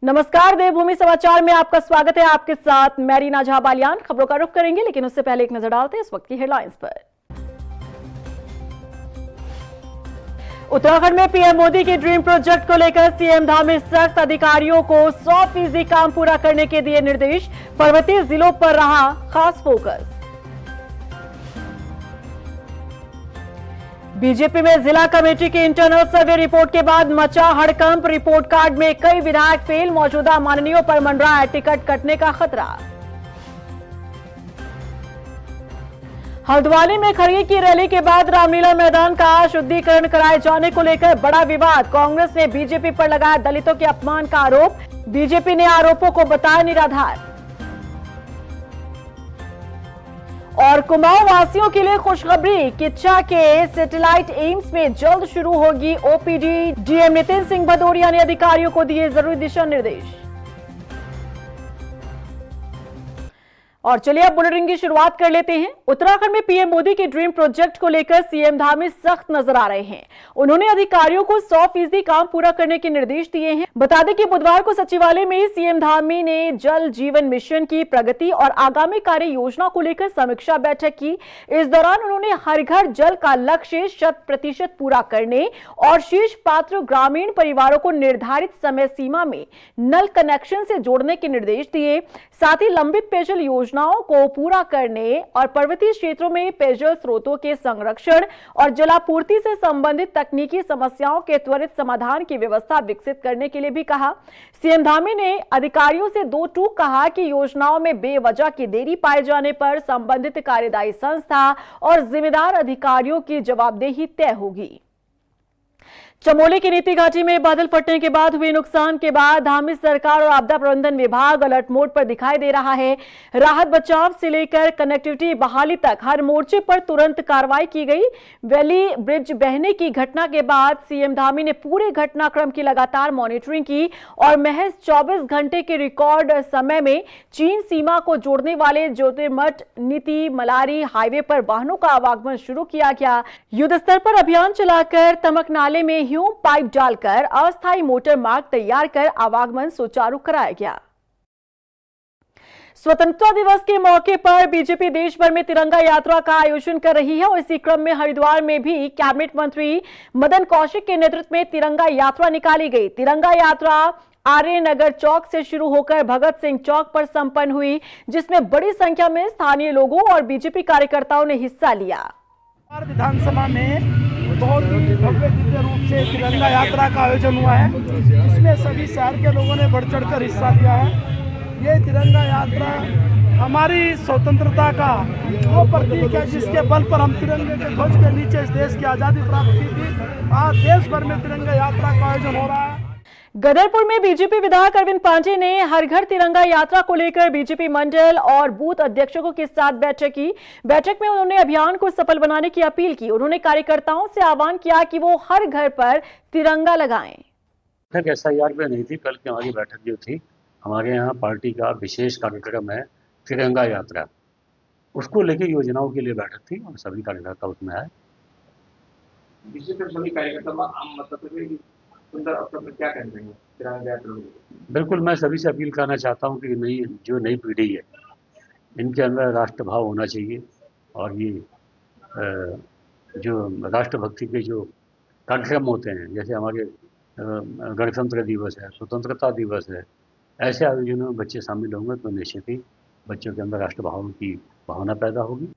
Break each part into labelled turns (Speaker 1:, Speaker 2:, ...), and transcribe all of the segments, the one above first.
Speaker 1: नमस्कार, देवभूमि समाचार में आपका स्वागत है। आपके साथ मैं रीना झा बालियान। खबरों का रुख करेंगे, लेकिन उससे पहले एक नजर डालते हैं इस वक्त की हेडलाइंस पर। उत्तराखंड में पीएम मोदी के ड्रीम प्रोजेक्ट को लेकर सीएम धामी सख्त, अधिकारियों को 100% काम पूरा करने के दिए निर्देश। पर्वतीय जिलों पर रहा खास फोकस। बीजेपी में जिला कमेटी की इंटरनल सर्वे रिपोर्ट के बाद मचा हड़कंप। रिपोर्ट कार्ड में कई विधायक फेल, मौजूदा माननीयों पर मंडरा है टिकट कटने का खतरा। हल्द्वानी में खड़गे की रैली के बाद रामलीला मैदान का शुद्धिकरण कराए जाने को लेकर बड़ा विवाद। कांग्रेस ने बीजेपी पर लगाया दलितों के अपमान का आरोप। बीजेपी ने आरोपों को बताया निराधार। और कुमाऊं वासियों के लिए खुशखबरी, किच्चा के सैटेलाइट एम्स में जल्द शुरू होगी ओपीडी। डीएम नितिन सिंह भदौरिया ने अधिकारियों को दिए जरूरी दिशा निर्देश। और चलिए अब बुलेटिन की शुरुआत कर लेते हैं। उत्तराखंड में पीएम मोदी के ड्रीम प्रोजेक्ट को लेकर सीएम धामी सख्त नजर आ रहे हैं। उन्होंने अधिकारियों को 100% काम पूरा करने के निर्देश दिए हैं। बता दें कि बुधवार को सचिवालय में सीएम धामी ने जल जीवन मिशन की प्रगति और आगामी कार्य योजना को लेकर समीक्षा बैठक की। इस दौरान उन्होंने हर घर जल का लक्ष्य 100% पूरा करने और शेष पात्र ग्रामीण परिवारों को निर्धारित समय सीमा में नल कनेक्शन से जोड़ने के निर्देश दिए। साथ ही लंबित पेयजल योजनाओं को पूरा करने और पर्वतीय क्षेत्रों में पेयजल स्रोतों के संरक्षण और जलापूर्ति से संबंधित तकनीकी समस्याओं के त्वरित समाधान की व्यवस्था विकसित करने के लिए भी कहा। सीएम धामी ने अधिकारियों से दो टूक कहा कि योजनाओं में बेवजह की देरी पाए जाने पर संबंधित कार्यदायी संस्था और जिम्मेदार अधिकारियों की जवाबदेही तय होगी। चमोली की नीति घाटी में बादल फटने के बाद हुए नुकसान के बाद धामी सरकार और आपदा प्रबंधन विभाग अलर्ट मोड पर दिखाई दे रहा है। राहत बचाव से लेकर कनेक्टिविटी बहाली तक हर मोर्चे पर तुरंत कार्रवाई की गई। वैली ब्रिज बहने की घटना के बाद सीएम धामी ने पूरे घटनाक्रम की लगातार मॉनिटरिंग की और महज 24 घंटे के रिकॉर्ड समय में चीन सीमा को जोड़ने वाले ज्योतिर्मठ नीति मलारी हाईवे पर वाहनों का आवागमन शुरू किया गया। युद्ध स्तर पर अभियान चलाकर तमक नाले में ह्यूम पाइप डालकर अस्थायी मोटर मार्ग तैयार कर आवागमन सुचारू कराया गया। स्वतंत्रता दिवस के मौके पर बीजेपी देश भर में तिरंगा यात्रा का आयोजन कर रही है और इसी क्रम में हरिद्वार में भी कैबिनेट मंत्री मदन कौशिक के नेतृत्व में तिरंगा यात्रा निकाली गई। तिरंगा यात्रा आर्य नगर चौक से शुरू होकर भगत सिंह चौक पर संपन्न हुई, जिसमें बड़ी संख्या में स्थानीय लोगों और बीजेपी कार्यकर्ताओं ने हिस्सा लिया।
Speaker 2: विधानसभा में बहुत ही भव्य दिव्य रूप से तिरंगा यात्रा का आयोजन हुआ है, जिसमें सभी शहर के लोगों ने बढ़ चढ़कर हिस्सा लिया है। ये तिरंगा यात्रा हमारी स्वतंत्रता का वो प्रतीक है, जिसके बल पर हम तिरंगे के ध्वज के नीचे इस देश की आज़ादी प्राप्त की थी। आज देश भर में तिरंगा यात्रा का आयोजन हो रहा है।
Speaker 1: गदरपुर में बीजेपी विधायक अरविंद पांडे ने हर घर तिरंगा यात्रा को लेकर बीजेपी मंडल और बूथ अध्यक्षों के साथ बैठक की। बैठक में उन्होंने अभियान को सफल बनाने की अपील की। उन्होंने कार्यकर्ताओं से आह्वान किया कि वो हर घर पर तिरंगा लगाएं।
Speaker 3: बैठक SIR पे नहीं थी, कल की हमारी बैठक जो थी, हमारे यहाँ पार्टी का विशेष कार्यक्रम है तिरंगा यात्रा, उसको लेकर योजनाओं के लिए बैठक थी और सभी कार्यकर्ता उसमें आए।
Speaker 4: सभी कार्यकर्ता क्या कहते हैं तिरंगा यात्रा?
Speaker 3: बिल्कुल, मैं सभी से अपील करना चाहता हूँ कि नई पीढ़ी है, इनके अंदर राष्ट्रभाव होना चाहिए और ये जो राष्ट्रभक्ति के जो कार्यक्रम होते हैं, जैसे हमारे गणतंत्र दिवस है, स्वतंत्रता दिवस है, ऐसे आयोजनों में बच्चे शामिल होंगे तो निश्चित ही बच्चों के अंदर राष्ट्रभाव की भावना पैदा होगी।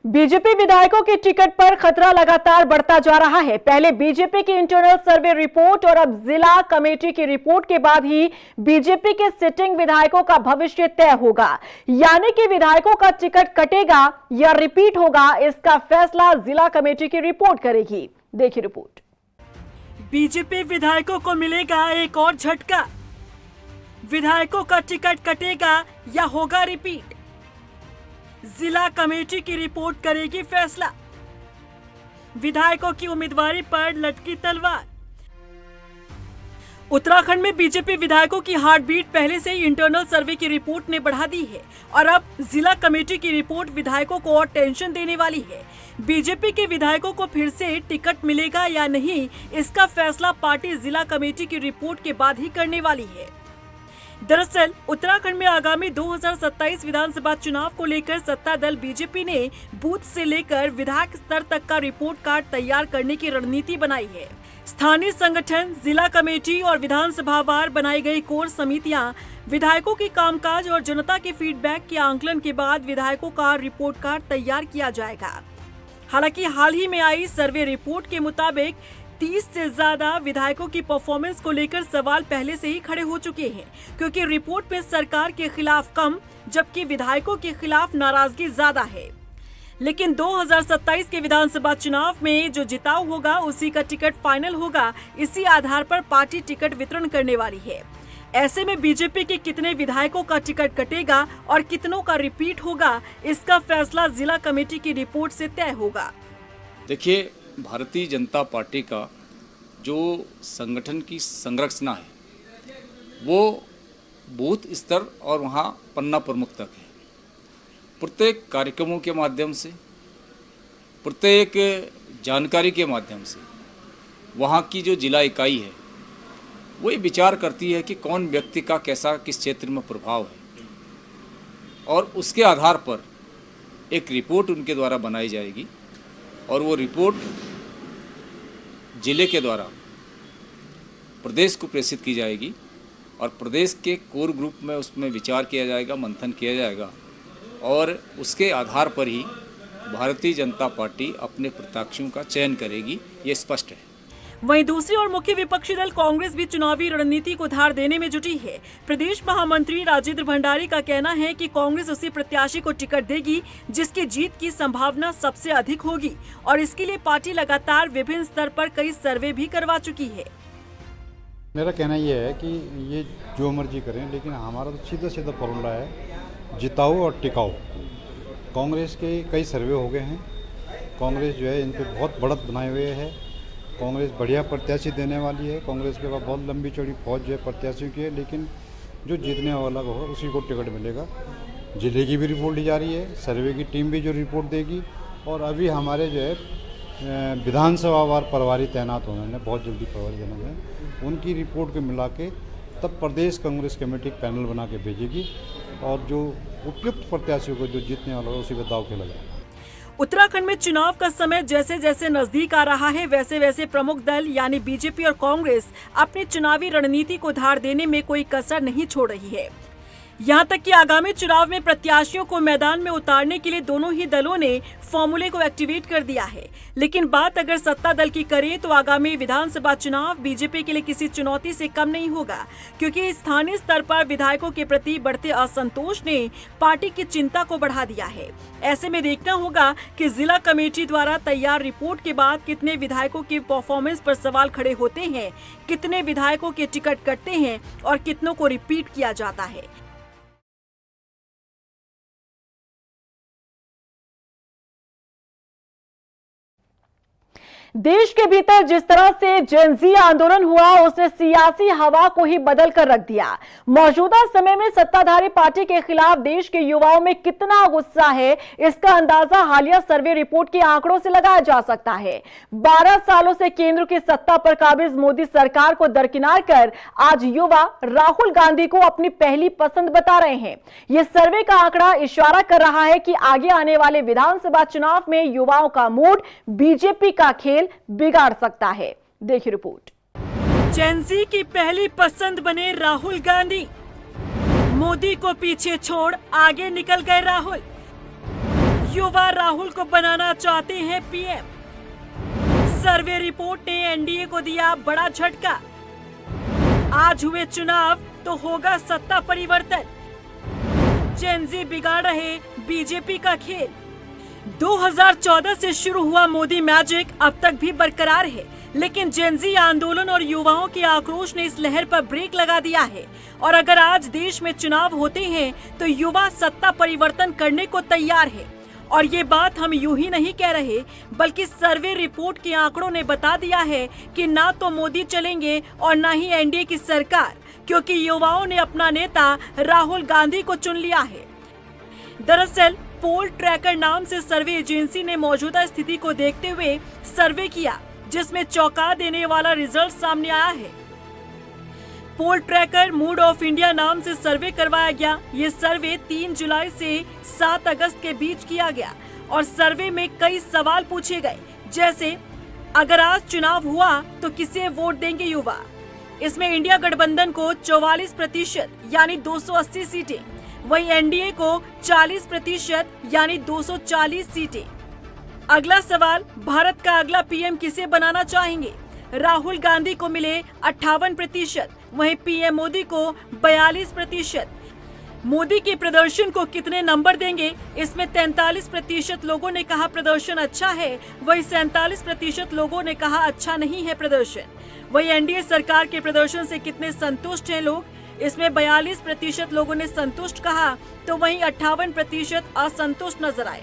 Speaker 1: बीजेपी विधायकों के टिकट पर खतरा लगातार बढ़ता जा रहा है। पहले बीजेपी की इंटरनल सर्वे रिपोर्ट और अब जिला कमेटी की रिपोर्ट के बाद ही बीजेपी के सिटिंग विधायकों का भविष्य तय होगा। यानी कि विधायकों का टिकट कटेगा या रिपीट होगा, इसका फैसला जिला कमेटी की रिपोर्ट करेगी। देखिए रिपोर्ट।
Speaker 5: बीजेपी विधायकों को मिलेगा एक और झटका। विधायकों का टिकट कटेगा या होगा रिपीट, जिला कमेटी की रिपोर्ट करेगी फैसला। विधायकों की उम्मीदवारी पर लटकी तलवार। उत्तराखंड में बीजेपी विधायकों की हार्ट बीट पहले से ही इंटरनल सर्वे की रिपोर्ट ने बढ़ा दी है और अब जिला कमेटी की रिपोर्ट विधायकों को और टेंशन देने वाली है। बीजेपी के विधायकों को फिर से टिकट मिलेगा या नहीं, इसका फैसला पार्टी जिला कमेटी की रिपोर्ट के बाद ही करने वाली है। दरअसल उत्तराखंड में आगामी 2027 विधानसभा चुनाव को लेकर सत्ता दल बीजेपी ने बूथ से लेकर विधायक स्तर तक का रिपोर्ट कार्ड तैयार करने की रणनीति बनाई है। स्थानीय संगठन, जिला कमेटी और विधानसभावार बनाई गई कोर समितियां विधायकों के कामकाज और जनता के फीडबैक के आंकलन के बाद विधायकों का रिपोर्ट कार्ड तैयार किया जाएगा। हालांकि हाल ही में आई सर्वे रिपोर्ट के मुताबिक 30 से ज्यादा विधायकों की परफॉर्मेंस को लेकर सवाल पहले से ही खड़े हो चुके हैं, क्योंकि रिपोर्ट में सरकार के खिलाफ कम जबकि विधायकों के खिलाफ नाराजगी ज्यादा है। लेकिन 2027 के विधानसभा चुनाव में जो जिताऊ होगा उसी का टिकट फाइनल होगा। इसी आधार पर पार्टी टिकट वितरण करने वाली है। ऐसे में बीजेपी के कितने विधायकों का टिकट कटेगा और कितनों का रिपीट होगा, इसका फैसला जिला कमेटी की रिपोर्ट से तय होगा।
Speaker 6: देखिए, भारतीय जनता पार्टी का जो संगठन की संरचना है वो बूथ स्तर और वहाँ पन्ना प्रमुख तक है। प्रत्येक कार्यक्रमों के माध्यम से, प्रत्येक जानकारी के माध्यम से वहाँ की जो जिला इकाई है वो ये विचार करती है कि कौन व्यक्ति का कैसा किस क्षेत्र में प्रभाव है और उसके आधार पर एक रिपोर्ट उनके द्वारा बनाई जाएगी और वो रिपोर्ट जिले के द्वारा प्रदेश को प्रेषित की जाएगी और प्रदेश के कोर ग्रुप में उसमें विचार किया जाएगा, मंथन किया जाएगा और उसके आधार पर ही भारतीय जनता पार्टी अपने प्रत्याशियों का चयन करेगी, ये स्पष्ट है।
Speaker 5: वहीं दूसरी ओर मुख्य विपक्षी दल कांग्रेस भी चुनावी रणनीति को धार देने में जुटी है। प्रदेश महामंत्री राजेंद्र भंडारी का कहना है कि कांग्रेस उसी प्रत्याशी को टिकट देगी जिसकी जीत की संभावना सबसे अधिक होगी और इसके लिए पार्टी लगातार विभिन्न स्तर पर कई सर्वे भी करवा चुकी है।
Speaker 7: मेरा कहना यह है कि ये जो मर्जी करें, लेकिन हमारा तो सीधा सीधा फॉर्मूला है जिताओ और टिकाओ। कांग्रेस के कई सर्वे हो गए हैं, कांग्रेस जो है इन पर बहुत बढ़त बनाए हुए है, कांग्रेस बढ़िया प्रत्याशी देने वाली है, कांग्रेस के पास बहुत लंबी चौड़ी फौज जो है प्रत्याशियों की है, लेकिन जो जीतने वाला होगा उसी को टिकट मिलेगा। जिले की भी रिपोर्ट ली जा रही है, सर्वे की टीम भी जो रिपोर्ट देगी और अभी हमारे जो है विधानसभावार प्रभारी तैनात होने हैं, बहुत जल्दी प्रभारी तैनात हैं, उनकी रिपोर्ट को मिला के तब प्रदेश कांग्रेस कमेटी एक पैनल बना के भेजेगी और जो उपयुक्त प्रत्याशियों को जो जीतने वाला होगा उसी पर दाव खेला जाएगा।
Speaker 5: उत्तराखंड में चुनाव का समय जैसे जैसे नजदीक आ रहा है वैसे वैसे प्रमुख दल यानी बीजेपी और कांग्रेस अपनी चुनावी रणनीति को धार देने में कोई कसर नहीं छोड़ रही है। यहाँ तक कि आगामी चुनाव में प्रत्याशियों को मैदान में उतारने के लिए दोनों ही दलों ने फॉर्मूले को एक्टिवेट कर दिया है। लेकिन बात अगर सत्ता दल की करें तो आगामी विधानसभा चुनाव बीजेपी के लिए किसी चुनौती से कम नहीं होगा, क्योंकि स्थानीय स्तर पर विधायकों के प्रति बढ़ते असंतोष ने पार्टी की चिंता को बढ़ा दिया है। ऐसे में देखना होगा कि जिला कमेटी द्वारा तैयार रिपोर्ट के बाद कितने विधायकों की परफॉर्मेंस पर सवाल खड़े होते हैं, कितने विधायकों के टिकट कटते हैं और कितनों को रिपीट किया जाता है।
Speaker 1: देश के भीतर जिस तरह से जेनजी आंदोलन हुआ उसने सियासी हवा को ही बदल कर रख दिया। मौजूदा समय में सत्ताधारी पार्टी के खिलाफ देश के युवाओं में कितना गुस्सा है इसका अंदाजा हालिया सर्वे रिपोर्ट के आंकड़ों से लगाया जा सकता है। 12 सालों से केंद्र की सत्ता पर काबिज मोदी सरकार को दरकिनार कर आज युवा राहुल गांधी को अपनी पहली पसंद बता रहे हैं। यह सर्वे का आंकड़ा इशारा कर रहा है कि आगे आने वाले विधानसभा चुनाव में युवाओं का मूड बीजेपी का खेल बिगाड़ सकता है। देखिए रिपोर्ट।
Speaker 5: जेनजी की पहली पसंद बने राहुल गांधी, मोदी को पीछे छोड़ आगे निकल गए राहुल। युवा राहुल को बनाना चाहते हैं पीएम। सर्वे रिपोर्ट ने एनडीए को दिया बड़ा झटका। आज हुए चुनाव तो होगा सत्ता परिवर्तन। जेनजी बिगाड़ रहे बीजेपी का खेल। 2014 से शुरू हुआ मोदी मैजिक अब तक भी बरकरार है, लेकिन जेनजी आंदोलन और युवाओं के आक्रोश ने इस लहर पर ब्रेक लगा दिया है। और अगर आज देश में चुनाव होते हैं तो युवा सत्ता परिवर्तन करने को तैयार है। और ये बात हम यूं ही नहीं कह रहे, बल्कि सर्वे रिपोर्ट के आंकड़ों ने बता दिया है कि ना तो मोदी चलेंगे और ना ही एनडीए की सरकार, क्योंकि युवाओं ने अपना नेता राहुल गांधी को चुन लिया है। दरअसल पोल ट्रैकर नाम से सर्वे एजेंसी ने मौजूदा स्थिति को देखते हुए सर्वे किया, जिसमें चौंका देने वाला रिजल्ट सामने आया है। पोल ट्रैकर मूड ऑफ इंडिया नाम से सर्वे करवाया गया। ये सर्वे 3 जुलाई से 7 अगस्त के बीच किया गया और सर्वे में कई सवाल पूछे गए, जैसे अगर आज चुनाव हुआ तो किसे वोट देंगे युवा। इसमें इंडिया गठबंधन को 44% यानी 280 सीटें, वहीं एनडीए को 40% यानी 240 सीटें। अगला सवाल, भारत का अगला पीएम किसे बनाना चाहेंगे। राहुल गांधी को मिले 58%, वहीं पीएम मोदी को 42%। मोदी के प्रदर्शन को कितने नंबर देंगे। इसमें 43% लोगों ने कहा प्रदर्शन अच्छा है, वहीं 47% लोगों ने कहा अच्छा नहीं है प्रदर्शन। वहीं एनडीए सरकार के प्रदर्शन से कितने संतुष्ट हैं लोग। इसमें 42% लोगों ने संतुष्ट कहा, तो वहीं 58% असंतुष्ट नजर आए।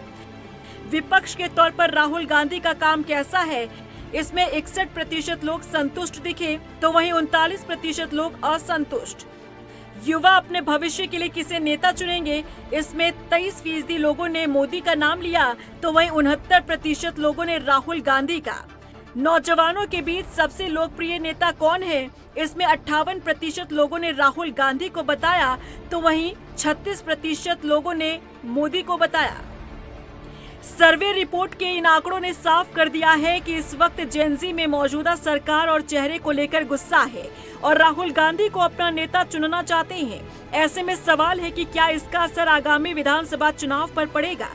Speaker 5: विपक्ष के तौर पर राहुल गांधी का काम कैसा है। इसमें 61% लोग संतुष्ट दिखे, तो वहीं 39% लोग असंतुष्ट। युवा अपने भविष्य के लिए किसे नेता चुनेंगे। इसमें 23% लोगों ने मोदी का नाम लिया, तो वहीं 69% लोगों ने राहुल गांधी का। नौजवानों के बीच सबसे लोकप्रिय नेता कौन है। इसमें 58% लोगों ने राहुल गांधी को बताया, तो वहीं 36% लोगों ने मोदी को बताया। सर्वे रिपोर्ट के इन आंकड़ों ने साफ कर दिया है कि इस वक्त जेनजी में मौजूदा सरकार और चेहरे को लेकर गुस्सा है और राहुल गांधी को अपना नेता चुनना चाहते हैं। ऐसे में सवाल है कि क्या इसका असर आगामी विधानसभा चुनाव पर पड़ेगा।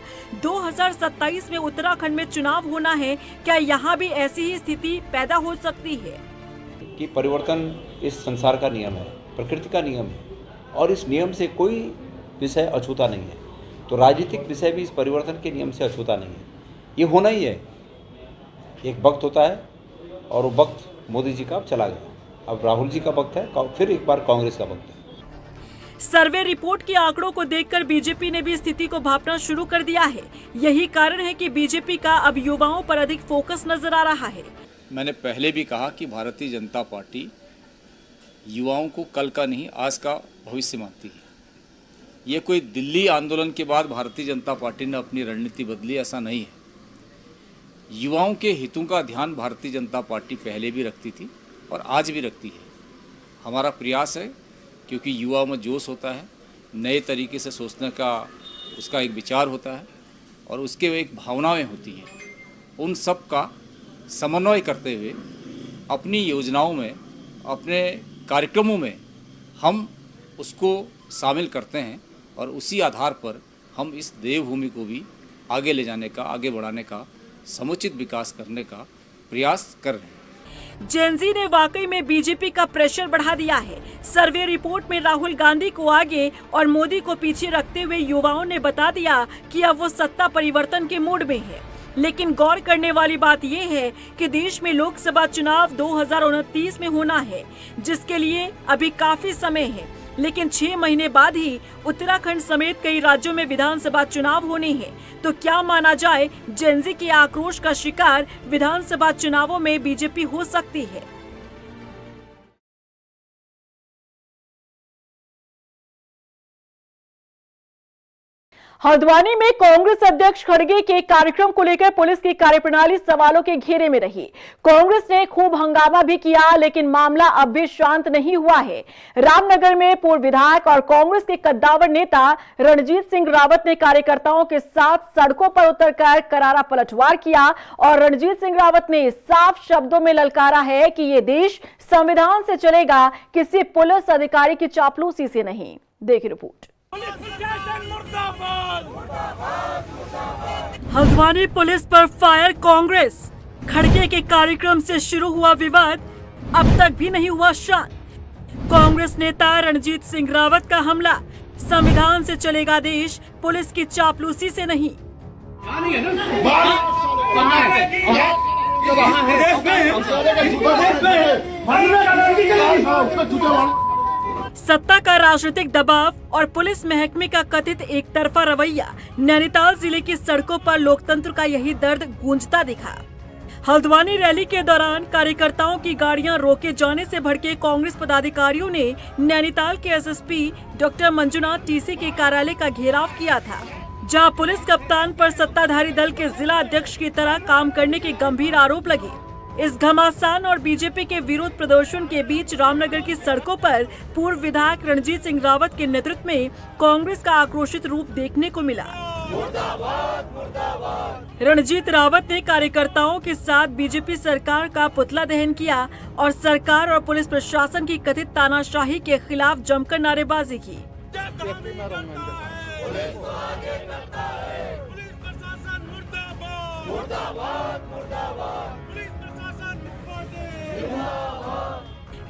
Speaker 5: 2027 में उत्तराखंड में चुनाव होना है, क्या यहाँ भी ऐसी ही स्थिति पैदा हो सकती है।
Speaker 8: कि परिवर्तन इस संसार का नियम है, प्रकृति का नियम है और इस नियम से कोई विषय अछूता नहीं है। तो राजनीतिक विषय भी इस परिवर्तन के नियम से अछूता नहीं है। ये होना ही है। एक वक्त होता है और वो वक्त मोदी जी का अब चला गया। अब राहुल जी का वक्त है, फिर एक बार कांग्रेस का वक्त है।
Speaker 5: सर्वे रिपोर्ट के आंकड़ों को देखकर बीजेपी ने भी स्थिति को भांपना शुरू कर दिया है। यही कारण है कि बीजेपी का अब युवाओं पर अधिक फोकस नजर आ रहा है।
Speaker 6: मैंने पहले भी कहा कि भारतीय जनता पार्टी युवाओं को कल का नहीं आज का भविष्य मानती है। ये कोई दिल्ली आंदोलन के बाद भारतीय जनता पार्टी ने अपनी रणनीति बदली, ऐसा नहीं है। युवाओं के हितों का ध्यान भारतीय जनता पार्टी पहले भी रखती थी और आज भी रखती है। हमारा प्रयास है, क्योंकि युवाओं में जोश होता है, नए तरीके से सोचने का उसका एक विचार होता है और उसके एक भावनाएं होती हैं। उन सब का समन्वय करते हुए अपनी योजनाओं में, अपने कार्यक्रमों में हम उसको शामिल करते हैं और उसी आधार पर हम इस देवभूमि को भी आगे ले जाने का, आगे बढ़ाने का, समुचित विकास करने का प्रयास कर रहे हैं।
Speaker 5: जेनजी ने वाकई में बीजेपी का प्रेशर बढ़ा दिया है। सर्वे रिपोर्ट में राहुल गांधी को आगे और मोदी को पीछे रखते हुए युवाओं ने बता दिया कि अब वो सत्ता परिवर्तन के मूड में है। लेकिन गौर करने वाली बात यह है कि देश में लोकसभा चुनाव 2029 में होना है, जिसके लिए अभी काफी समय है। लेकिन 6 महीने बाद ही उत्तराखंड समेत कई राज्यों में विधानसभा चुनाव होने हैं। तो क्या माना जाए, जेनजी के आक्रोश का शिकार विधानसभा चुनावों में बीजेपी हो सकती है।
Speaker 1: हल्द्वानी में कांग्रेस अध्यक्ष खड़गे के कार्यक्रम को लेकर पुलिस की कार्यप्रणाली सवालों के घेरे में रही। कांग्रेस ने खूब हंगामा भी किया, लेकिन मामला अब भी शांत नहीं हुआ है। रामनगर में पूर्व विधायक और कांग्रेस के कद्दावर नेता रणजीत सिंह रावत ने कार्यकर्ताओं के साथ सड़कों पर उतरकर करारा पलटवार किया और रणजीत सिंह रावत ने साफ शब्दों में ललकारा है कि ये देश संविधान से चलेगा, किसी पुलिस अधिकारी की चापलूसी से नहीं। देखिए रिपोर्ट।
Speaker 5: हल्द्वानी पुलिस पर फायर कांग्रेस। खड़गे के कार्यक्रम से शुरू हुआ विवाद, अब तक भी नहीं हुआ शांत। कांग्रेस नेता रणजीत सिंह रावत का हमला, संविधान से चलेगा देश, पुलिस की चापलूसी से नहीं। सत्ता का राजनीतिक दबाव और पुलिस महकमे का कथित एक तरफा रवैया, नैनीताल जिले की सड़कों पर लोकतंत्र का यही दर्द गूंजता दिखा। हल्द्वानी रैली के दौरान कार्यकर्ताओं की गाड़ियां रोके जाने से भड़के कांग्रेस पदाधिकारियों ने नैनीताल के एसएसपी डॉक्टर मंजुनाथ टीसी के कार्यालय का घेराव किया था, जहां पुलिस कप्तान पर सत्ताधारी दल के जिला अध्यक्ष की तरह काम करने के गंभीर आरोप लगे। इस घमासान और बीजेपी के विरोध प्रदर्शन के बीच रामनगर की सड़कों पर पूर्व विधायक रणजीत सिंह रावत के नेतृत्व में कांग्रेस का आक्रोशित रूप देखने को मिला। रणजीत रावत ने कार्यकर्ताओं के साथ बीजेपी सरकार का पुतला दहन किया और सरकार और पुलिस प्रशासन की कथित तानाशाही के खिलाफ जमकर नारेबाजी की।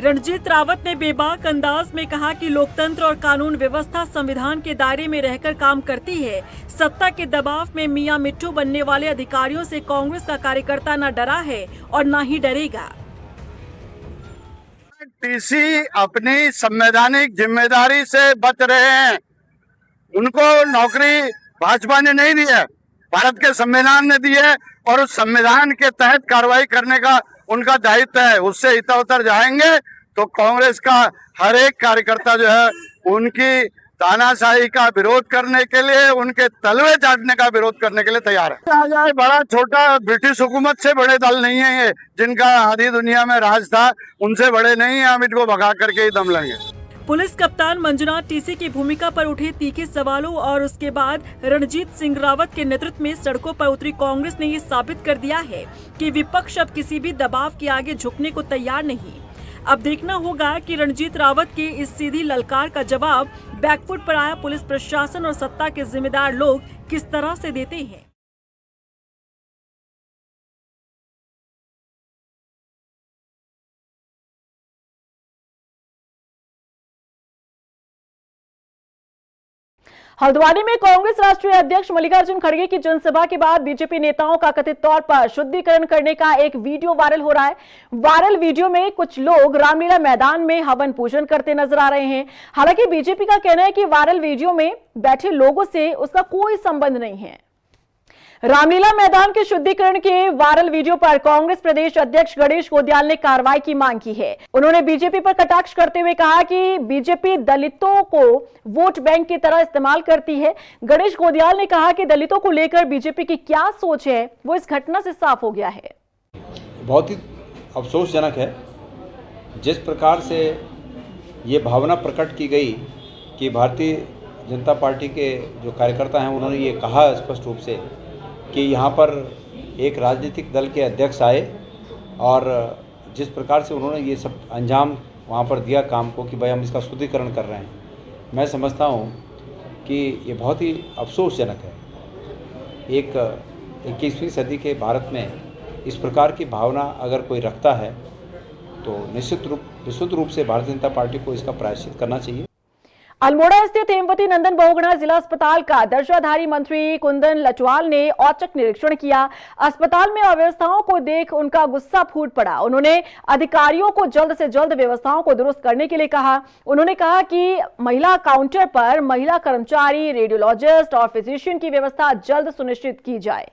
Speaker 5: रणजीत रावत ने बेबाक अंदाज में कहा कि लोकतंत्र और कानून व्यवस्था संविधान के दायरे में रहकर काम करती है। सत्ता के दबाव में मियां मिट्ठू बनने वाले अधिकारियों से कांग्रेस का कार्यकर्ता न डरा है और न ही डरेगा।
Speaker 9: टीसी अपनी संवैधानिक जिम्मेदारी से बच रहे हैं। उनको नौकरी भाजपा ने नहीं दी है, भारत के संविधान ने दी है और उस संविधान के तहत कार्रवाई करने का उनका दायित्व है। उससे इतर-उतर जाएंगे तो कांग्रेस का हर एक कार्यकर्ता जो है उनकी तानाशाही का विरोध करने के लिए, उनके तलवे चाटने का विरोध करने के लिए तैयार है। बड़ा छोटा ब्रिटिश हुकूमत से बड़े दल नहीं है ये, जिनका आधी दुनिया में राज था, उनसे बड़े नहीं है। हम इनको भगा करके ही दम लेंगे।
Speaker 5: पुलिस कप्तान मंजुनाथ टीसी की भूमिका पर उठे तीखे सवालों और उसके बाद रणजीत सिंह रावत के नेतृत्व में सड़कों पर उतरी कांग्रेस ने ये साबित कर दिया है कि विपक्ष अब किसी भी दबाव के आगे झुकने को तैयार नहीं। अब देखना होगा कि रणजीत रावत के इस सीधी ललकार का जवाब बैकफुट पर आया पुलिस प्रशासन और सत्ता के जिम्मेदार लोग किस तरह से देते हैं।
Speaker 1: हल्द्वानी में कांग्रेस राष्ट्रीय अध्यक्ष मल्लिकार्जुन खड़गे की जनसभा के बाद बीजेपी नेताओं का कथित तौर पर शुद्धिकरण करने का एक वीडियो वायरल हो रहा है। वायरल वीडियो में कुछ लोग रामलीला मैदान में हवन पूजन करते नजर आ रहे हैं। हालांकि बीजेपी का कहना है कि वायरल वीडियो में बैठे लोगों से उसका कोई संबंध नहीं है। रामलीला मैदान के शुद्धिकरण के वायरल वीडियो पर कांग्रेस प्रदेश अध्यक्ष गणेश गोदियाल ने कार्रवाई की मांग की है। उन्होंने बीजेपी पर कटाक्ष करते हुए कहा कि बीजेपी दलितों को वोट बैंक की तरह इस्तेमाल करती है। गणेश गोदियाल ने कहा कि दलितों को लेकर बीजेपी की क्या सोच है वो इस घटना से साफ हो गया है।
Speaker 8: बहुत ही अफसोसजनक है जिस प्रकार से ये भावना प्रकट की गई कि भारतीय जनता पार्टी के जो कार्यकर्ता हैं उन्होंने ये कहा स्पष्ट रूप से कि यहाँ पर एक राजनीतिक दल के अध्यक्ष आए और जिस प्रकार से उन्होंने ये सब अंजाम वहाँ पर दिया काम को कि भाई हम इसका शुद्धिकरण कर रहे हैं, मैं समझता हूँ कि ये बहुत ही अफसोसजनक है। एक 21वीं सदी के भारत में इस प्रकार की भावना अगर कोई रखता है तो निश्चित रूप से भारतीय जनता पार्टी को इसका प्रायश्चित करना चाहिए।
Speaker 1: अल्मोड़ा स्थित हेमवती नंदन बहुगुणा जिला अस्पताल का दर्जाधारी मंत्री कुंदन लटवाल ने औचक निरीक्षण किया। अस्पताल में अव्यवस्थाओं को देख उनका गुस्सा फूट पड़ा। उन्होंने अधिकारियों को जल्द से जल्द व्यवस्थाओं को दुरुस्त करने के लिए कहा। उन्होंने कहा कि महिला काउंटर पर महिला कर्मचारी, रेडियोलॉजिस्ट और फिजिशियन की व्यवस्था जल्द सुनिश्चित की जाए।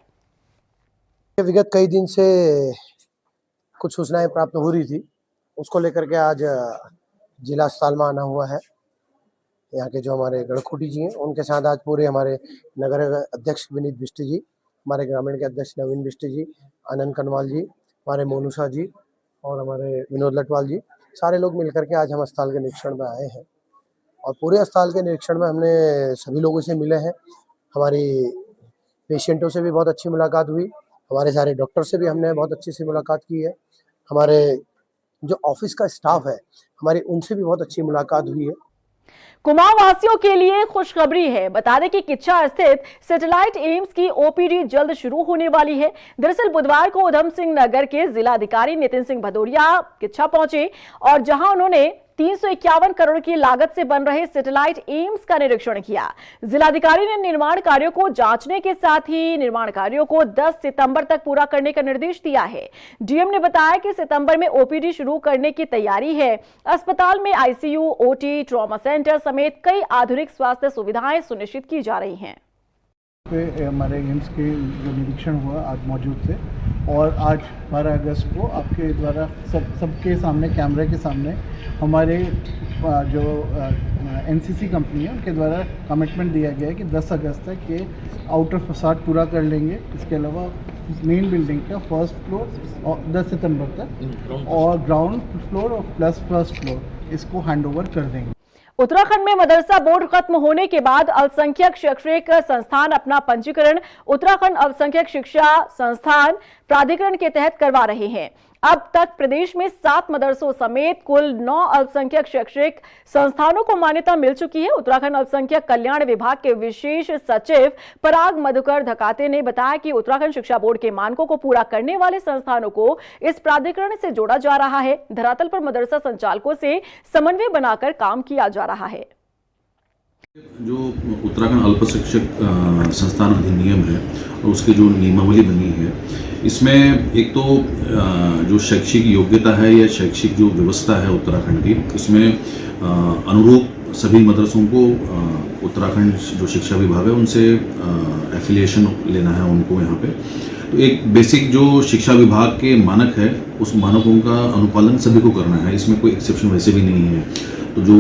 Speaker 10: विगत कई दिन से कुछ सूचनाएं प्राप्त हो रही थी, उसको लेकर के आज जिला अस्पताल में आना हुआ है। यहाँ के जो हमारे गढ़खुटी जी हैं उनके साथ आज पूरे हमारे नगर अध्यक्ष विनीत बिष्ट जी, हमारे ग्रामीण के अध्यक्ष नवीन बिष्ट जी, आनंद कनवाल जी, हमारे मोनुषा जी और हमारे विनोद लटवाल जी, सारे लोग मिलकर के आज हम अस्पताल के निरीक्षण में आए हैं। और पूरे अस्पताल के निरीक्षण में हमने सभी लोगों से मिले हैं। हमारी पेशेंटों से भी बहुत अच्छी मुलाकात हुई, हमारे सारे डॉक्टर से भी हमने बहुत अच्छी सी मुलाकात की है। हमारे जो ऑफिस का स्टाफ है हमारी उनसे भी बहुत अच्छी मुलाकात हुई है।
Speaker 1: कुमाऊं वासियों के लिए खुशखबरी है। बता दें कि किच्छा स्थित सैटेलाइट एम्स की ओपीडी जल्द शुरू होने वाली है। दरअसल बुधवार को उधम सिंह नगर के जिलाधिकारी नितिन सिंह भदौरिया किच्छा पहुंचे और जहां उन्होंने 351 करोड़ की लागत से बन रहे सैटेलाइट एम्स का निरीक्षण किया। जिलाधिकारी ने निर्माण कार्यों को जांचने के साथ ही निर्माण कार्यों को 10 सितंबर तक पूरा करने का निर्देश दिया है। डीएम ने बताया कि सितंबर में ओपीडी शुरू करने की तैयारी है। अस्पताल में आईसीयू, ओटी, ट्रॉमा सेंटर समेत कई आधुनिक स्वास्थ्य सुविधाएं सुनिश्चित की जा रही हैं।
Speaker 2: हमारे एम्स के जो निरीक्षण हुआ आज मौजूद थे और आज 12 अगस्त को आपके द्वारा सबके सामने कैमरे के सामने हमारे जो एनसीसी कंपनी है उनके द्वारा कमिटमेंट दिया गया है कि 10 अगस्त तक ये आउटर फसाड पूरा कर लेंगे। इसके अलावा मेन बिल्डिंग का फर्स्ट फ्लोर और 10 सितंबर तक और ग्राउंड फ्लोर और प्लस फर्स्ट फ्लोर इसको हैंडओवर कर देंगे।
Speaker 1: उत्तराखंड में मदरसा बोर्ड खत्म होने के बाद अल्पसंख्यक शैक्षणिक संस्थान अपना पंजीकरण उत्तराखंड अल्पसंख्यक शिक्षा संस्थान प्राधिकरण के तहत करवा रहे हैं। अब तक प्रदेश में 7 मदरसों समेत कुल 9 अल्पसंख्यक शैक्षणिक संस्थानों को मान्यता मिल चुकी है। उत्तराखंड अल्पसंख्यक कल्याण विभाग के विशेष सचिव पराग मधुकर धकाते ने बताया कि उत्तराखंड शिक्षा बोर्ड के मानकों को पूरा करने वाले संस्थानों को इस प्राधिकरण से जोड़ा जा रहा है। धरातल पर मदरसा संचालकों से समन्वय बनाकर काम किया जा रहा है।
Speaker 11: जो उत्तराखंड अल्प शिक्षक संस्थान अधिनियम है और उसकी जो नियमावली बनी है, इसमें एक तो जो शैक्षिक योग्यता है या शैक्षिक जो व्यवस्था है उत्तराखंड की, इसमें अनुरूप सभी मदरसों को उत्तराखंड जो शिक्षा विभाग है उनसे एफिलिएशन लेना है उनको यहाँ पे। तो एक बेसिक जो शिक्षा विभाग के मानक है उस मानकों का अनुपालन सभी को करना है, इसमें कोई एक्सेप्शन वैसे भी नहीं है। तो जो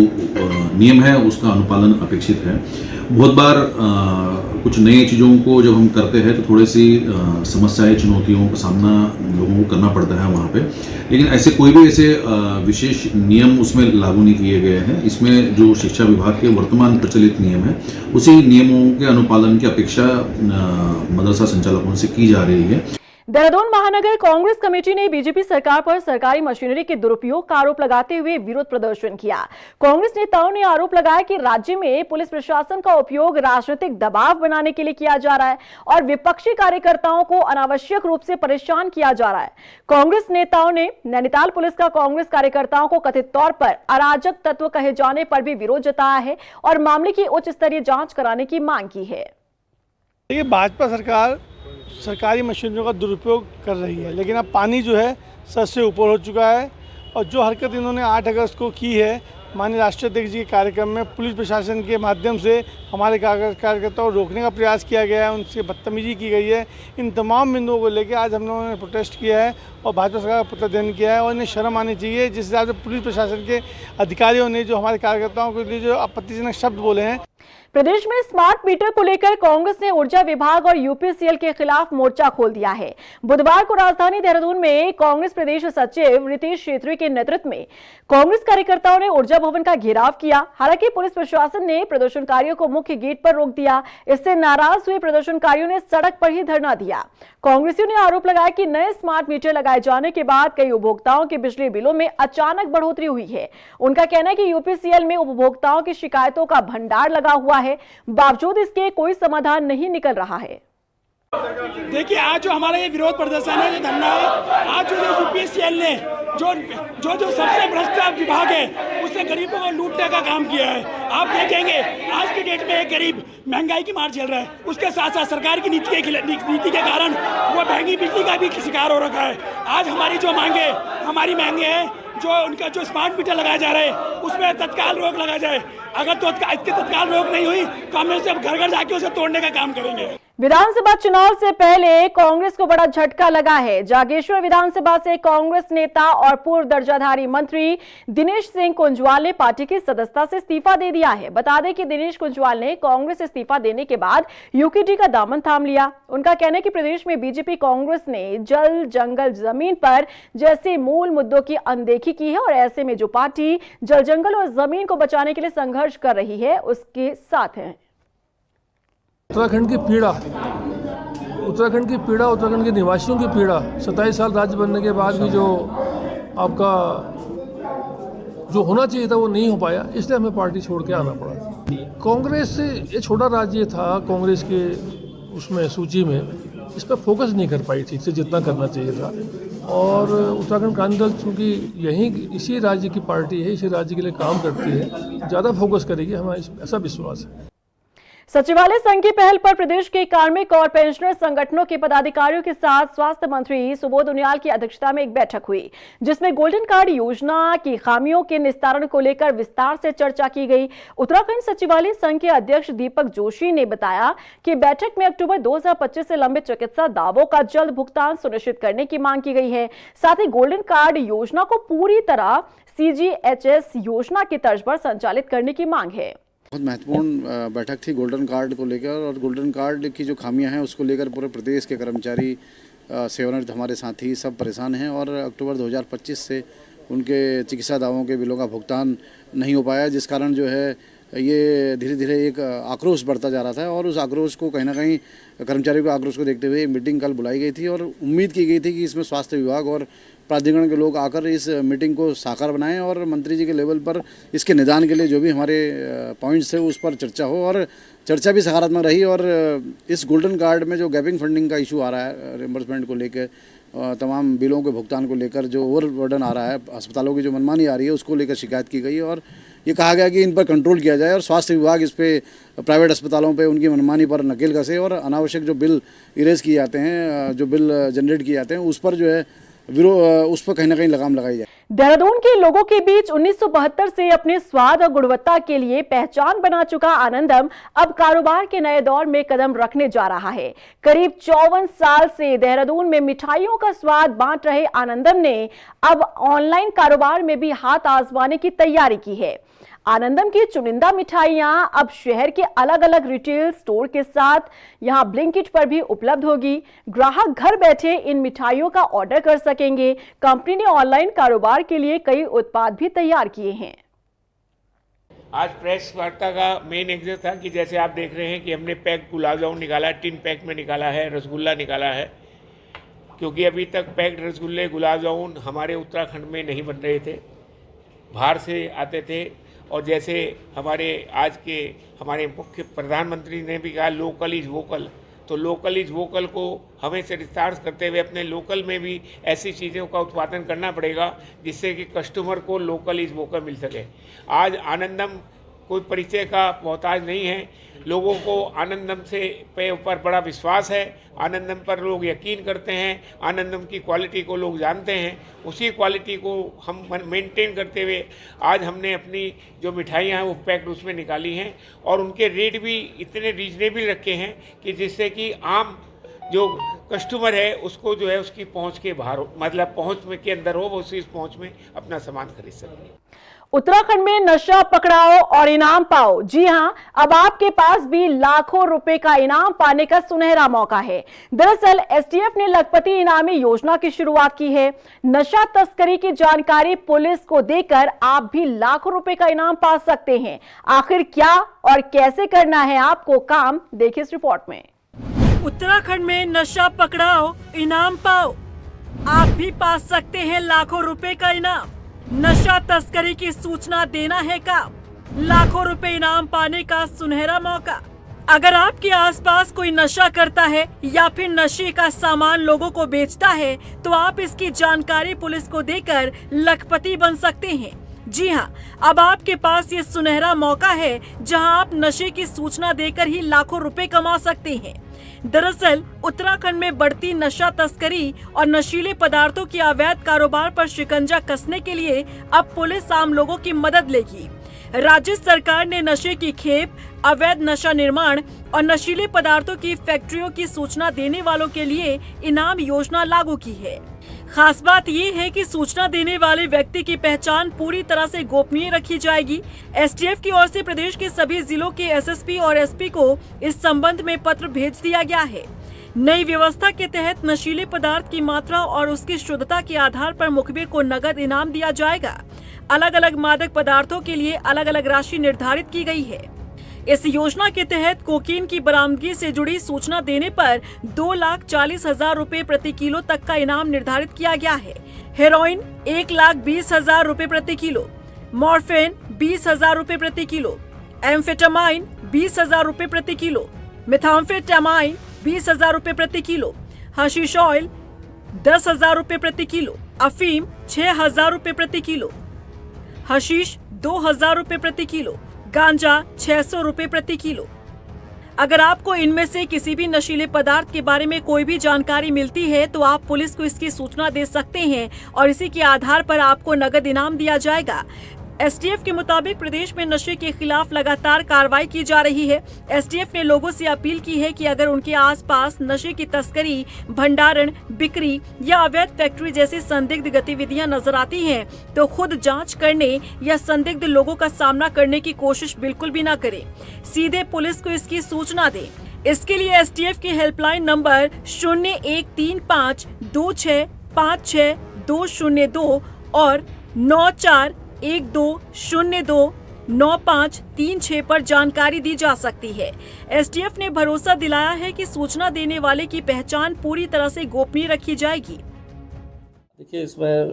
Speaker 11: नियम है उसका अनुपालन अपेक्षित है। बहुत बार कुछ नई चीज़ों को जब हम करते हैं तो थोड़ी सी समस्याएं चुनौतियों का सामना लोगों को करना पड़ता है वहाँ पे, लेकिन ऐसे कोई भी ऐसे विशेष नियम उसमें लागू नहीं किए गए हैं। इसमें जो शिक्षा विभाग के वर्तमान प्रचलित नियम है उसी नियमों के अनुपालन की अपेक्षा मदरसा संचालकों से की जा रही है।
Speaker 1: देहरादून महानगर कांग्रेस कमेटी ने बीजेपी सरकार पर सरकारी मशीनरी के दुरुपयोग का आरोप लगाते हुए विरोध प्रदर्शन किया। कांग्रेस नेताओं ने आरोप लगाया कि राज्य में पुलिस प्रशासन का उपयोग राजनीतिक दबाव बनाने के लिए किया जा रहा है और विपक्षी कार्यकर्ताओं को अनावश्यक रूप से परेशान किया जा रहा है। कांग्रेस नेताओं ने नैनीताल पुलिस का कांग्रेस कार्यकर्ताओं को कथित तौर पर अराजक तत्व कहे जाने पर भी विरोध जताया है और मामले की उच्च स्तरीय जांच कराने की मांग की है।
Speaker 2: देखिए, भाजपा सरकार सरकारी मशीनरियों का दुरुपयोग कर रही है, लेकिन अब पानी जो है सर से ऊपर हो चुका है और जो हरकत इन्होंने 8 अगस्त को की है माननीय राष्ट्रीय अध्यक्ष जी के कार्यक्रम में पुलिस प्रशासन के माध्यम से हमारे कार्यकर्ताओं को रोकने का प्रयास किया गया है, उनसे बदतमीजी की गई है। इन तमाम बिंदुओं को लेकर आज हम लोगों ने प्रोटेस्ट किया है और भाजपा सरकार का पुतलादहन किया है और इन्हें शर्म आनी चाहिए जिस हिसाब से पुलिस प्रशासन के अधिकारियों ने जो हमारे कार्यकर्ताओं के लिए जो आपत्तिजनक शब्द बोले हैं।
Speaker 1: प्रदेश में स्मार्ट मीटर को लेकर कांग्रेस ने ऊर्जा विभाग और यूपीसीएल के खिलाफ मोर्चा खोल दिया है। बुधवार को राजधानी देहरादून में कांग्रेस प्रदेश सचिव रितेश छेत्री के नेतृत्व में कांग्रेस कार्यकर्ताओं ने ऊर्जा भवन का घेराव किया। हालांकि पुलिस प्रशासन ने प्रदर्शनकारियों को मुख्य गेट पर रोक दिया। इससे नाराज हुए प्रदर्शनकारियों ने सड़क पर ही धरना दिया। कांग्रेसियों ने आरोप लगाया कि नए स्मार्ट मीटर लगाए जाने के बाद कई उपभोक्ताओं के बिजली बिलों में अचानक बढ़ोतरी हुई है। उनका कहना है कि यूपीसीएल में उपभोक्ताओं की शिकायतों का भंडार लगा हुआ है, बावजूद इसके कोई समाधान नहीं निकल रहा है।
Speaker 12: देखिए, आज जो हमारा ये विरोध प्रदर्शन है, ये धरना है, आज जो यूपीसीएल ने जो सबसे भ्रष्ट विभाग है उससे गरीबों को लूटने का काम किया है। आप देखेंगे आज की डेट में एक गरीब महंगाई की मार झेल रहा है, उसके साथ साथ सरकार की नीति के कारण वो महंगी बिजली का भी शिकार हो रखा है। आज हमारी जो हमारी मांगे हैं, जो उनका जो स्मार्ट मीटर लगाया जा रहा है उसमें तत्काल रोक लगा जाए। अगर तो इसकी तत्काल रोक नहीं हुई तो हम उसे घर घर जाके उसे तोड़ने का काम करेंगे।
Speaker 1: विधानसभा चुनाव से पहले कांग्रेस को बड़ा झटका लगा है। जागेश्वर विधानसभा से कांग्रेस नेता और पूर्व दर्जाधारी मंत्री दिनेश सिंह कुंजवाल ने पार्टी की सदस्यता से इस्तीफा दे दिया है। बता दें कि दिनेश कुंजवाल ने कांग्रेस इस्तीफा देने के बाद यूकेडी का दामन थाम लिया। उनका कहना है कि प्रदेश में बीजेपी कांग्रेस ने जल जंगल जमीन पर जैसे मूल मुद्दों की अनदेखी की है और ऐसे में जो पार्टी जल जंगल और जमीन को बचाने के लिए संघर्ष कर रही है उसके साथ है।
Speaker 13: उत्तराखंड की पीड़ा, उत्तराखंड के निवासियों की पीड़ा, 27 साल राज्य बनने के बाद भी जो आपका जो होना चाहिए था वो नहीं हो पाया, इसलिए हमें पार्टी छोड़ के आना पड़ा। कांग्रेस ये छोटा राज्य था, कांग्रेस के उसमें सूची में इस पर फोकस नहीं कर पाई ठीक से जितना करना चाहिए था। और उत्तराखंड क्रांति दल चूँकि इसी राज्य की पार्टी है, इसी राज्य के लिए काम करती है, ज़्यादा फोकस करेगी, हमारा ऐसा विश्वास है।
Speaker 1: सचिवालय संघ की पहल पर प्रदेश के कार्मिक और पेंशनर संगठनों के पदाधिकारियों के साथ स्वास्थ्य मंत्री सुबोध उनियाल की अध्यक्षता में एक बैठक हुई, जिसमें गोल्डन कार्ड योजना की खामियों के निस्तारण को लेकर विस्तार से चर्चा की गई। उत्तराखंड सचिवालय संघ के अध्यक्ष दीपक जोशी ने बताया कि बैठक में अक्टूबर 2025 से लंबित चिकित्सा दावों का जल्द भुगतान सुनिश्चित करने की मांग की गई है। साथ ही गोल्डन कार्ड योजना को पूरी तरह CGHS योजना की तर्ज पर संचालित करने की मांग है।
Speaker 14: बहुत महत्वपूर्ण बैठक थी गोल्डन कार्ड को लेकर, और गोल्डन कार्ड की जो खामियां हैं उसको लेकर पूरे प्रदेश के कर्मचारी सेवानिवृत्त हमारे साथी सब परेशान हैं और अक्टूबर 2025 से उनके चिकित्सा दावों के बिलों का भुगतान नहीं हो पाया, जिस कारण जो है ये धीरे धीरे एक आक्रोश बढ़ता जा रहा था। और उस आक्रोश को कहीं ना कहीं कर्मचारियों के आक्रोश को देखते हुए एक मीटिंग कल बुलाई गई थी और उम्मीद की गई थी कि इसमें स्वास्थ्य विभाग और प्राधिकरण के लोग आकर इस मीटिंग को साकार बनाएं और मंत्री जी के लेवल पर इसके निदान के लिए जो भी हमारे पॉइंट्स है उस पर चर्चा हो। और चर्चा भी सकारात्मक रही और इस गोल्डन कार्ड में जो गैपिंग फंडिंग का इशू आ रहा है, रिम्बर्समेंट को लेकर, तमाम बिलों के भुगतान को लेकर जो ओवरबर्डन आ रहा है, अस्पतालों की जो मनमानी आ रही है, उसको लेकर शिकायत की गई और ये कहा गया कि इन पर कंट्रोल किया जाए और स्वास्थ्य विभाग इस पे प्राइवेट अस्पतालों पे उनकी मनमानी पर नकेल कसे और अनावश्यक जो बिल इरेज किए जाते हैं, जो बिल जनरेट किए जाते हैं, उस पर जो है उस पर कहीं ना कहीं लगाम लगाई जाए।
Speaker 1: देहरादून के लोगों के बीच 1972 से अपने स्वाद और गुणवत्ता के लिए पहचान बना चुका आनंदम अब कारोबार के नए दौर में कदम रखने जा रहा है। करीब 54 साल से देहरादून में मिठाइयों का स्वाद बांट रहे आनंदम ने अब ऑनलाइन कारोबार में भी हाथ आजमाने की तैयारी की है। आनंदम की चुनिंदा मिठाइयां अब शहर के अलग अलग रिटेल स्टोर के साथ यहां ब्लिंकिट पर भी उपलब्ध होगी। ग्राहक घर बैठे इन मिठाइयों का ऑर्डर कर सकेंगे। कंपनी ने ऑनलाइन कारोबार के लिए कई उत्पाद भी तैयार किए हैं।
Speaker 15: आज प्रेस वार्ता का मेन एग्जेक्ट था कि जैसे आप देख रहे हैं कि हमने पैक गुलाब जामुन निकाला है, टिन पैक में निकाला है, रसगुल्ला निकाला है, क्योंकि अभी तक पैक्ड रसगुल्ले गुलाब जामुन हमारे उत्तराखंड में नहीं बन रहे थे, बाहर से आते थे। और जैसे हमारे मुख्य प्रधानमंत्री ने भी कहा लोकल इज वोकल, तो लोकल इज वोकल को हमें से विस्तार करते हुए अपने लोकल में भी ऐसी चीज़ों का उत्पादन करना पड़ेगा जिससे कि कस्टमर को लोकल इज वोकल मिल सके। आज आनंदम कोई परिचय का मोहताज नहीं है, लोगों को आनंदम से पे ऊपर बड़ा विश्वास है, आनंदम पर लोग यकीन करते हैं, आनंदम की क्वालिटी को लोग जानते हैं। उसी क्वालिटी को हम मेंटेन करते हुए आज हमने अपनी जो मिठाइयाँ हैं वो पैक्ड उसमें निकाली हैं और उनके रेट भी इतने रीजनेबल रखे हैं कि जिससे कि आम जो कस्टमर है उसको जो है उसकी पहुँच के बाहर हो, मतलब पहुँच में के अंदर हो, वो उसी पहुँच में अपना सामान खरीद सके।
Speaker 1: उत्तराखंड में नशा पकड़ाओ और इनाम पाओ। जी हां, अब आपके पास भी लाखों रुपए का इनाम पाने का सुनहरा मौका है। दरअसल एसटीएफ ने लखपति इनामी योजना की शुरुआत की है। नशा तस्करी की जानकारी पुलिस को देकर आप भी लाखों रुपए का इनाम पा सकते हैं। आखिर क्या और कैसे करना है आपको काम, देखिए इस रिपोर्ट में।
Speaker 5: उत्तराखंड में नशा पकड़ाओ इनाम पाओ, आप भी पा सकते हैं लाखों रुपए का इनाम। नशा तस्करी की सूचना देना है काम, लाखों रुपए इनाम पाने का सुनहरा मौका। अगर आपके आसपास कोई नशा करता है या फिर नशे का सामान लोगों को बेचता है तो आप इसकी जानकारी पुलिस को देकर लखपति बन सकते हैं। जी हां, अब आपके पास ये सुनहरा मौका है जहां आप नशे की सूचना देकर ही लाखों रुपए कमा सकते हैं। दरअसल उत्तराखंड में बढ़ती नशा तस्करी और नशीले पदार्थों के अवैध कारोबार पर शिकंजा कसने के लिए अब पुलिस आम लोगों की मदद लेगी। राज्य सरकार ने नशे की खेप, अवैध नशा निर्माण और नशीले पदार्थों की फैक्ट्रियों की सूचना देने वालों के लिए इनाम योजना लागू की है। खास बात ये है कि सूचना देने वाले व्यक्ति की पहचान पूरी तरह से गोपनीय रखी जाएगी। एसटीएफ की ओर से प्रदेश के सभी जिलों के एसएसपी और एसपी को इस संबंध में पत्र भेज दिया गया है। नई व्यवस्था के तहत नशीले पदार्थ की मात्रा और उसकी शुद्धता के आधार पर मुखबिर को नगद इनाम दिया जाएगा। अलग अलग मादक पदार्थों के लिए अलग अलग राशि निर्धारित की गई है। इस योजना के तहत कोकीन की बरामदगी से जुड़ी सूचना देने पर 2,40,000 रुपए प्रति किलो तक का इनाम निर्धारित किया गया है। हेरोइन 1,20,000 रुपए प्रति किलो, मॉर्फिन 20,000 रुपए प्रति किलो, एम्फेटामाइन 20,000 रुपए प्रति किलो, मेथाम्फेटामाइन 20,000 रुपए प्रति किलो, हशीश ऑयल 10,000 रुपए प्रति किलो, अफीम 6,000 रुपए प्रति किलो, हशीश 2,000 रुपए प्रति किलो, गांजा 600 रुपए प्रति किलो। अगर आपको इनमें से किसी भी नशीले पदार्थ के बारे में कोई भी जानकारी मिलती है तो आप पुलिस को इसकी सूचना दे सकते हैं और इसी के आधार पर आपको नगद इनाम दिया जाएगा। एसटीएफ के मुताबिक प्रदेश में नशे के खिलाफ लगातार कार्रवाई की जा रही है। एसटीएफ ने लोगों से अपील की है कि अगर उनके आसपास नशे की तस्करी, भंडारण, बिक्री या अवैध फैक्ट्री जैसी संदिग्ध गतिविधियां नजर आती हैं तो खुद जांच करने या संदिग्ध लोगों का सामना करने की कोशिश बिल्कुल भी न करें। सीधे पुलिस को इसकी सूचना दें। इसके लिए एसटीएफ के हेल्पलाइन नंबर 013526565202 और 9412029536 पर जानकारी दी जा सकती है। एसटीएफ ने भरोसा दिलाया है कि सूचना देने वाले की पहचान पूरी तरह से गोपनीय रखी जाएगी।
Speaker 16: देखिए, इसमें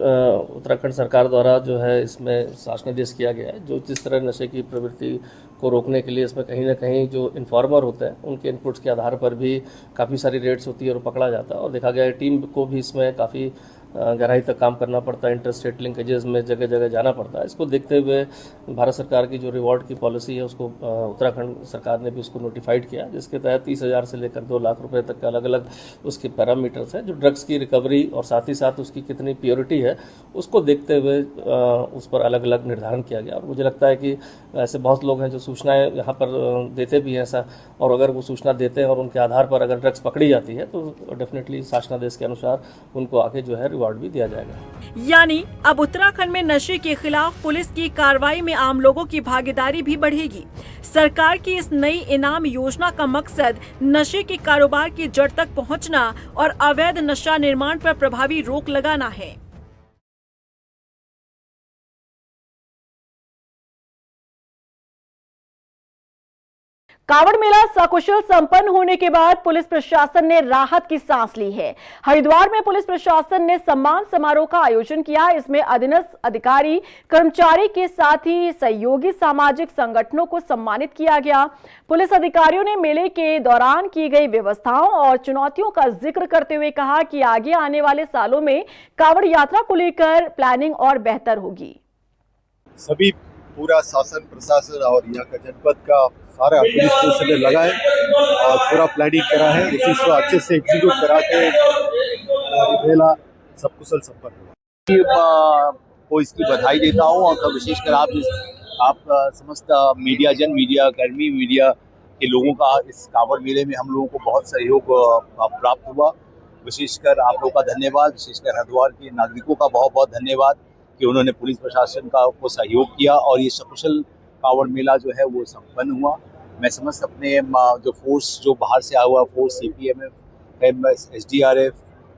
Speaker 16: उत्तराखंड सरकार द्वारा जो है इसमें शासनादेश किया गया है, जो जिस तरह नशे की प्रवृत्ति को रोकने के लिए इसमें कहीं ना कहीं जो इन्फॉर्मर होते हैं उनके इनपुट्स के आधार पर भी काफ़ी सारी रेड्स होती है और पकड़ा जाता है। और देखा गया है टीम को भी इसमें काफ़ी गहराई तक काम करना पड़ता है, इंटरस्टेट लिंकेजेस में जगह जगह जाना पड़ता है। इसको देखते हुए भारत सरकार की जो रिवॉर्ड की पॉलिसी है उसको उत्तराखंड सरकार ने भी उसको नोटिफाइड किया, जिसके तहत 30,000 से लेकर 2 लाख रुपए तक के अलग अलग उसके पैरामीटर्स हैं। जो ड्रग्स की रिकवरी और साथ ही साथ उसकी कितनी प्योरिटी है उसको देखते हुए उस पर अलग अलग निर्धारण किया गया। और मुझे लगता है कि ऐसे बहुत लोग हैं जो सूचनाएं यहाँ पर देते भी हैं ऐसा, और अगर वो सूचना देते हैं और उनके आधार पर अगर ड्रग्स पकड़ी जाती है तो डेफिनेटली शासनादेश के अनुसार उनको आगे जो है रिवॉर्ड भी दिया जाएगा।
Speaker 5: यानी अब उत्तराखंड में नशे के खिलाफ पुलिस की कार्रवाई में आम लोगों की भागीदारी भी बढ़ेगी। सरकार की इस नई इनाम योजना का मकसद नशे के कारोबार की जड़ तक पहुंचना और अवैध नशा निर्माण पर प्रभावी रोक लगाना है।
Speaker 1: कांवड़ मेला सकुशल संपन्न होने के बाद पुलिस प्रशासन ने राहत की सांस ली है। हरिद्वार में पुलिस प्रशासन ने सम्मान समारोह का आयोजन किया। इसमें अधीनस्थ अधिकारी, कर्मचारी के साथ ही सहयोगी सामाजिक संगठनों को सम्मानित किया गया। पुलिस अधिकारियों ने मेले के दौरान की गई व्यवस्थाओं और चुनौतियों का जिक्र करते हुए कहा कि आगे आने वाले सालों में कांवड़ यात्रा को लेकर प्लानिंग और बेहतर होगी।
Speaker 17: सभी पूरा शासन प्रशासन और यहाँ का जनपद का सारा एडमिनिस्ट्रेशन लगा है और पूरा प्लानिंग करा है, उसी से अच्छे से एग्जीक्यूट करा के मेला सब कुशल संपन्न हुआ।
Speaker 18: को इसकी बधाई देता हूँ और विशेषकर आप समस्त मीडिया कर्मी मीडिया के लोगों का इस कांवड़ मेले में हम लोगों को बहुत सहयोग प्राप्त हुआ। विशेषकर आप लोगों का धन्यवाद, विशेषकर हरिद्वार के नागरिकों का बहुत बहुत धन्यवाद कि उन्होंने पुलिस प्रशासन को सहयोग किया और ये सकुशल कांवड़ मेला जो है वो संपन्न हुआ। मैं समस्त अपने जो फोर्स जो बाहर से आया हुआ फोर्स CPMF, SDRF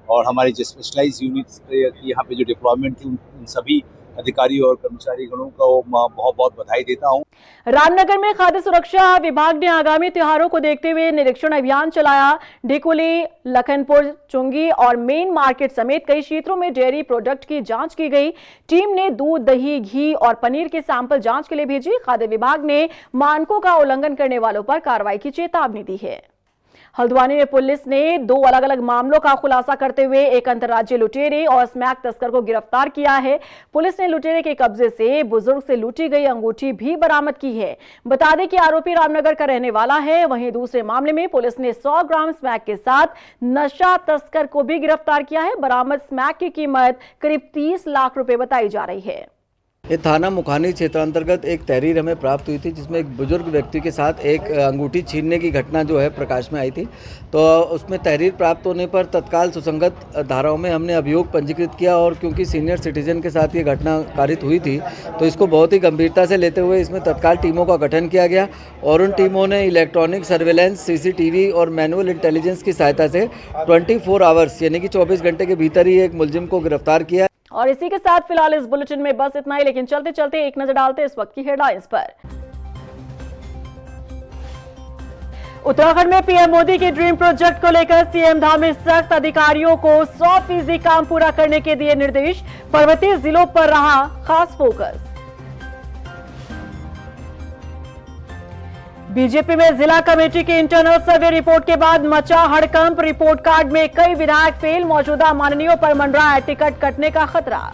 Speaker 18: और हमारे जो स्पेशलाइज यूनिट्स की यहाँ पे जो डिप्लॉयमेंट थी उन सभी अधिकारी और कर्मचारी गणों को बहुत बहुत बधाई देता हूँ।
Speaker 1: रामनगर में खाद्य सुरक्षा विभाग ने आगामी त्योहारों को देखते हुए निरीक्षण अभियान चलाया। ढिकोली, लखनपुर, चुंगी और मेन मार्केट समेत कई क्षेत्रों में डेयरी प्रोडक्ट की जांच की गई। टीम ने दूध, दही, घी और पनीर के सैंपल जांच के लिए भेजी। खाद्य विभाग ने मानकों का उल्लंघन करने वालों पर कार्रवाई की चेतावनी दी है। हल्द्वानी में पुलिस ने 2 अलग अलग मामलों का खुलासा करते हुए एक अंतर्राज्यीय लुटेरे और स्मैक तस्कर को गिरफ्तार किया है। पुलिस ने लुटेरे के कब्जे से बुजुर्ग से लूटी गई अंगूठी भी बरामद की है। बता दें कि आरोपी रामनगर का रहने वाला है। वहीं दूसरे मामले में पुलिस ने 100 ग्राम स्मैक के साथ नशा तस्कर को भी गिरफ्तार किया है। बरामद स्मैक की कीमत करीब 30 लाख रुपए बताई जा रही है।
Speaker 19: ये थाना मुखानी क्षेत्र अंतर्गत एक तहरीर हमें प्राप्त हुई थी जिसमें एक बुजुर्ग व्यक्ति के साथ एक अंगूठी छीनने की घटना जो है प्रकाश में आई थी। तो उसमें तहरीर प्राप्त होने पर तत्काल सुसंगत धाराओं में हमने अभियोग पंजीकृत किया और क्योंकि सीनियर सिटीजन के साथ ये घटना कारित हुई थी तो इसको बहुत ही गंभीरता से लेते हुए इसमें तत्काल टीमों का गठन किया गया और उन टीमों ने इलेक्ट्रॉनिक सर्वेलेंस, CCTV और मैनुअल इंटेलिजेंस की सहायता से 24 आवर्स यानी कि 24 घंटे के भीतर ही एक मुलजिम को गिरफ्तार किया।
Speaker 1: और इसी के साथ फिलहाल इस बुलेटिन में बस इतना ही, लेकिन चलते चलते एक नजर डालते इस वक्त की हेडलाइंस पर। उत्तराखंड में पीएम मोदी के ड्रीम प्रोजेक्ट को लेकर सीएम धाम में सख्त, अधिकारियों को 100% काम पूरा करने के दिए निर्देश। पर्वतीय जिलों पर रहा खास फोकस। बीजेपी में जिला कमेटी की इंटरनल सर्वे रिपोर्ट के बाद मचा हड़कंप। रिपोर्ट कार्ड में कई विधायक फेल, मौजूदा माननीयों पर मंडराया टिकट कटने का खतरा।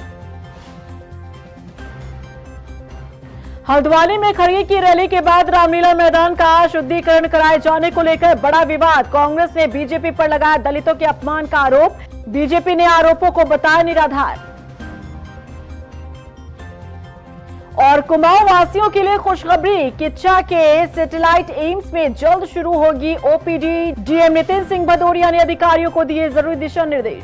Speaker 1: हल्द्वानी में खड़गे की रैली के बाद रामलीला मैदान का शुद्धिकरण कराए जाने को लेकर बड़ा विवाद। कांग्रेस ने बीजेपी पर लगाया दलितों के अपमान का आरोप। बीजेपी ने आरोपों को बताया निराधार। और कुमाऊं वासियों के लिए खुशखबरी, किच्चा के सैटेलाइट एम्स में जल्द शुरू होगी OPD। डीएम नितिन सिंह भदौरिया ने अधिकारियों को दिए जरूरी दिशा निर्देश।